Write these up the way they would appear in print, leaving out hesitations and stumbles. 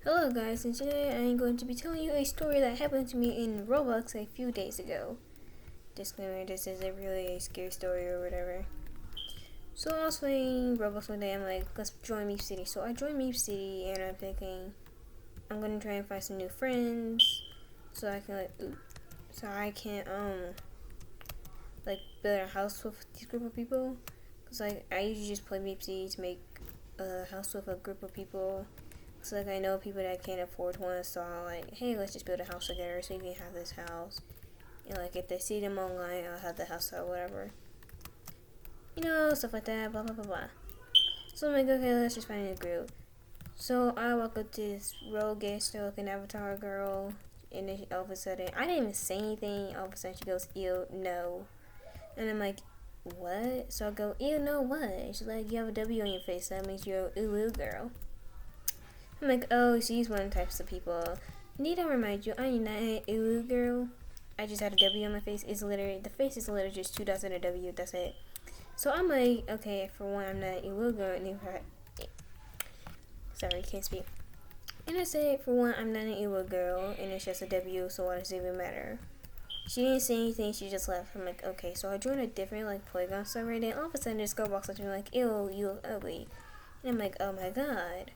Hello guys, and today I'm going to be telling you a story that happened to me in Roblox a few days ago. Disclaimer, this isn't really a scary story or whatever. So I was playing Roblox one day, I'm like, let's join Meep City. So I joined Meep City and I'm thinking, I'm gonna try and find some new friends so I can like build a house with this group of people. Cause like I usually just play Meep City to make a house with a group of people. So like I know people that can't afford one, so I'm like, hey, let's just build a house together so you can have this house. And like if they see them online, I'll have the house or whatever. You know, stuff like that, blah blah blah blah. So I'm like, okay, let's just find a group. So I walk up to this real gangster looking avatar girl, and then all of a sudden, I didn't even say anything. All of a sudden, she goes, ew, no. And I'm like, what? So I go, ew, no, what? And she's like, you have a W on your face, so that means you're a ooh girl. I'm like, oh, she's one of the types of people. Need I remind you, I am not an ooh girl. I just had a W on my face. The face is literally just two dots and a W, that's it. So I'm like, okay, for one, I'm not an ooh girl. Sorry, can't speak. And I said, for one, I'm not an ooh girl, and it's just a W, so why does it even matter? She didn't say anything, she just left. I'm like, okay, so I joined a different, like, playground server, and then all of a sudden this girl walks up to me like, ew, you look ugly. And I'm like, oh my god.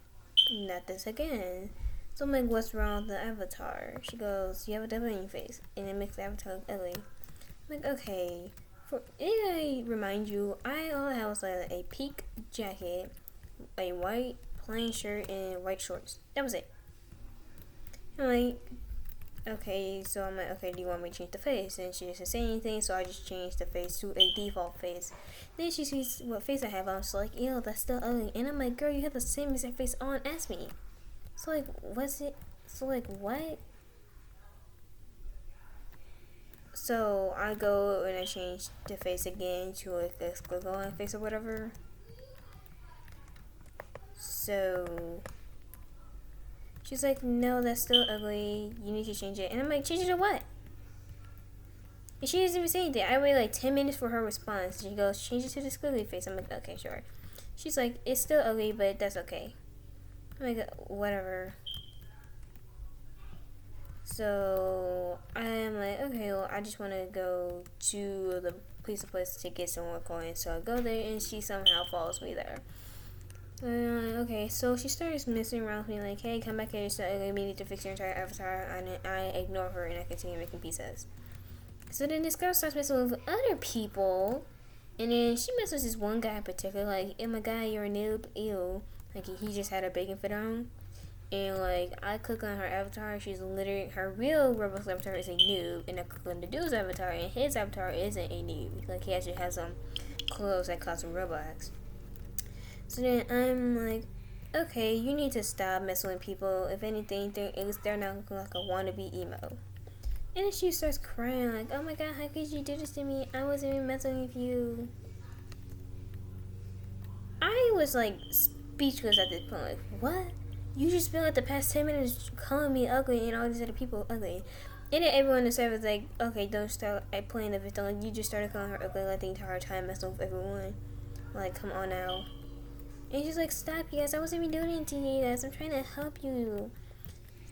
Not this again. So I'm like, what's wrong with the avatar? She goes, you have a devil in your face, and it makes the avatar look ugly. I'm like, okay. I remind you, all I had was like a pink jacket, a white plain shirt, and white shorts. That was it. I'm like, okay, so I'm like, okay, do you want me to change the face? And she doesn't say anything, so I just changed the face to a default face. Then she sees what face I have on, so like, ew, that's still ugly. And I'm like, girl, you have the same exact face on as me. So like, what's it? So like, what? So I go and I change the face again to like a squiggle on face or whatever. So she's like, no, that's still ugly. You need to change it. And I'm like, change it to what? And she doesn't even say anything. I wait like 10 minutes for her response. She goes, change it to the squiggly face. I'm like, okay, sure. She's like, it's still ugly, but that's okay. I'm like, whatever. So I'm like, okay, well, I just want to go to the place to get some more coins. So I go there, and she somehow follows me there. Okay, so she starts messing around with me like, hey, come back here, so we need to fix your entire avatar. And I ignore her, and I continue making pizzas. So then this girl starts messing with other people, and then she messes with this one guy in particular, like, oh my god, you're a noob, ew. Like, he just had a bacon fit on. And like, I click on her avatar, she's literally, her real Roblox avatar is a noob, and I click on the dude's avatar, and his avatar isn't a noob. Like, he actually has some clothes that cost Robux. So then I'm like, okay, you need to stop messing with people. If anything, they're not looking like a wannabe emo. And then she starts crying, like, oh my god, how could you do this to me? I wasn't even messing with you. I was like speechless at this point, like, what? You just spent like the past 10 minutes calling me ugly and all these other people ugly. And then everyone in the server was like, okay, don't start playing the victim. Like, you just started calling her ugly like the entire time, messing with everyone. Like, come on now. And she's like, stop, you guys. I wasn't even doing anything to you guys. I'm trying to help you.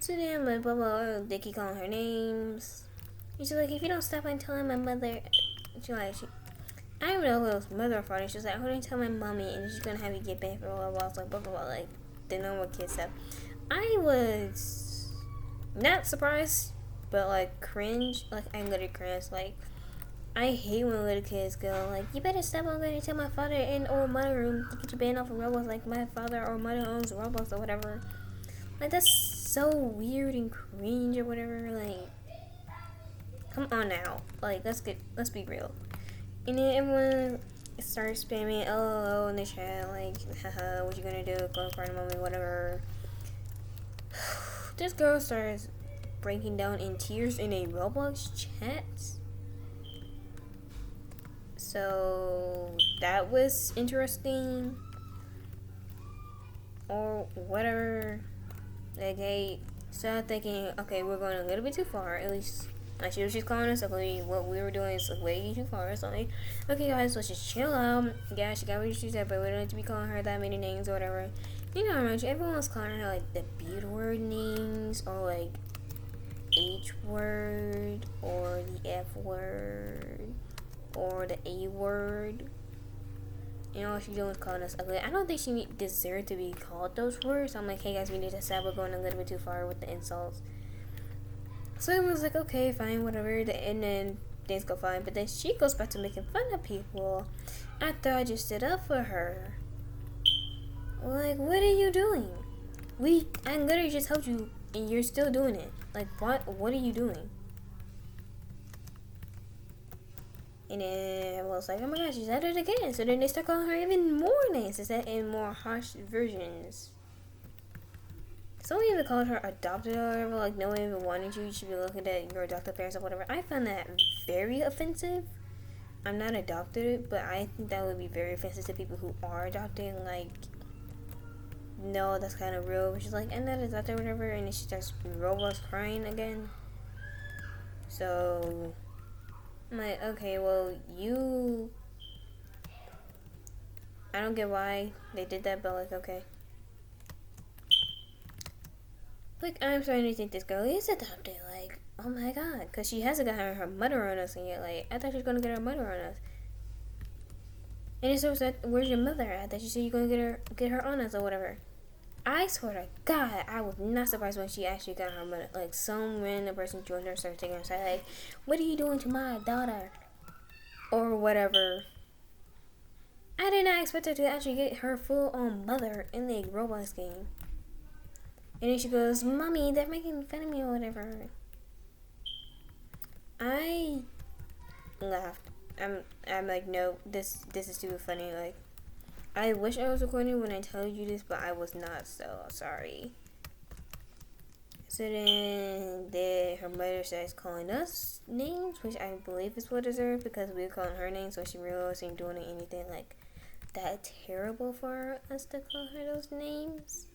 So then, like, blah, blah, they keep calling her names. And she's like, if you don't stop, I'm telling my mother. I don't know if it was mother or father. She's like, I'm going to tell my mommy, and she's going to have you get back for blah, blah, blah. It's like, blah, blah, blah, like, the normal kid stuff. I was not surprised, but like cringe. Like, I literally cringe. Like, I hate when little kids go like, you better stop. I'm going to tell my father and or mother to get you banned off of Roblox. Like, my father or mother owns Roblox or whatever. Like, that's so weird and cringe or whatever. Like, come on now. Like, let's be real. And then everyone starts spamming LOL in the chat, like, haha, what you gonna do? Go cry to mommy, whatever. This girl starts breaking down in tears in a Roblox chat. So that was interesting. Or whatever. Like, hey, so I'm thinking, okay, we're going a little bit too far, at least. Like, she was just calling us ugly. What we were doing is way too far. So, like, okay, guys, let's just chill out. Yeah, she got what she said, but we don't need to be calling her that many names or whatever. You know how much everyone was calling her like the B word names or like H word or the F word or the A word. You know what she's doing calling us ugly. I don't think she deserved to be called those words. I'm like, hey guys, we need to stop. We're going a little bit too far with the insults. So everyone's like, okay, fine, whatever. And then things go fine. But then she goes back to making fun of people after I just stood up for her. Like, what are you doing? I literally just helped you, and you're still doing it. Like, what are you doing? And then I was like, oh my gosh, she's at it again. So then they start calling her even more names, instead in more harsh versions. Someone even called her adopted or whatever, like no one even wanted you. You should be looking at your adopted parents or whatever. I found that very offensive. I'm not adopted, but I think that would be very offensive to people who are adopted. Like, no, that's kind of real. She's like, I'm not adopted or whatever, and then she starts Roblox crying again. So I'm like, okay, well, I don't get why they did that, but like, okay. Like, I'm starting to think this girl is adopted. Like, oh my god, because she hasn't got her mother on us, and yet, like, I thought she was gonna get her mother on us. And it's so where's your mother at? That you said you're gonna get her on us or whatever. I swear to God, I was not surprised when she actually got her mother. Like, some random person joined her, started taking her side. Like, what are you doing to my daughter? Or whatever. I did not expect her to actually get her full-on mother in the Roblox game. And then she goes, Mommy, they're making fun of me or whatever. I laughed. I'm like, no, this is too funny. Like, I wish I was recording when I tell you this, but I was not, so sorry. So then her mother starts calling us names, which I believe is what deserved, because we were calling her names, so she really wasn't doing anything like that terrible for us to call her those names.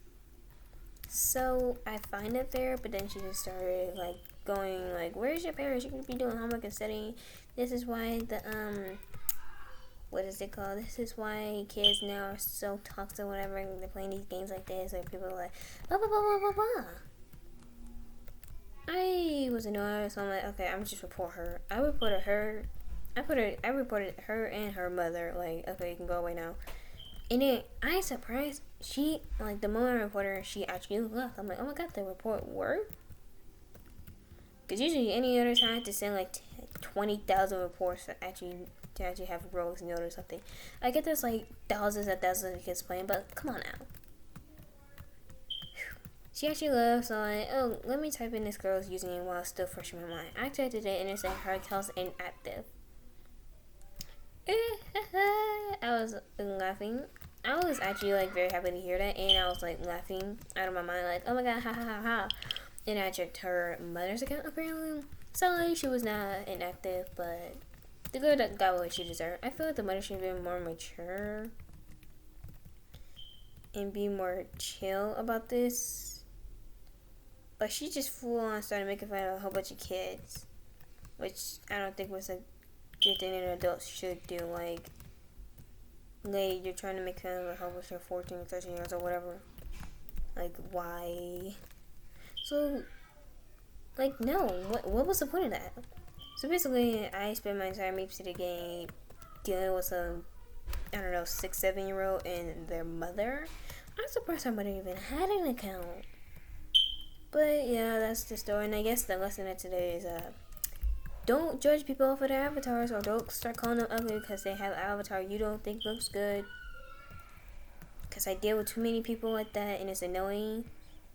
So I find it fair, but then she just started like going like, where's your parents? You could be doing homework and studying. This is why the what is it called? This is why kids now are so toxic or whatever, and they're playing these games like this, and people are like blah blah blah blah blah blah. I was annoyed, so I'm like, okay, I'm just report her. I reported her and her mother, like, okay, you can go away now. And then I surprised she, like, the moment I reported her, she actually left. I'm like, oh my god, the report worked? Because usually any other time I have to send like 20,000 reports to actually have rogues note or something. I get there's like thousands and thousands of kids playing, but come on now. She actually left, so I'm like, oh, let me type in this girl's username while it's still fresh in my mind. I typed it in and it said her account's inactive. I was laughing. I was actually like very happy to hear that, and I was like laughing out of my mind, like, oh my god, ha ha ha ha. And I checked her mother's account apparently. So like, she was not inactive, but the girl that got what she deserved. I feel like the mother should have been more mature and be more chill about this. But she just full on started making fun of a whole bunch of kids, which I don't think was a good thing an adult should do. Like, lady, you're trying to make fun of a whole bunch of 14 or 13 years or whatever. Like, why? So, like, no. What was the point of that? So basically, I spent my entire Maple City game dealing with some, I don't know, 6, 7-year-old and their mother. I'm surprised her mother even had an account. But yeah, that's the story. And I guess the lesson of today is don't judge people off of their avatars, or don't start calling them ugly because they have an avatar you don't think looks good. Because I deal with too many people like that, and it's annoying.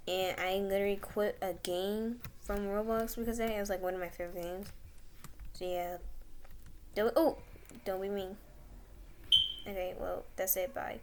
And I literally quit a game from Roblox because of that. It was like one of my favorite games. So yeah, don't be mean. Okay, well, that's it. Bye.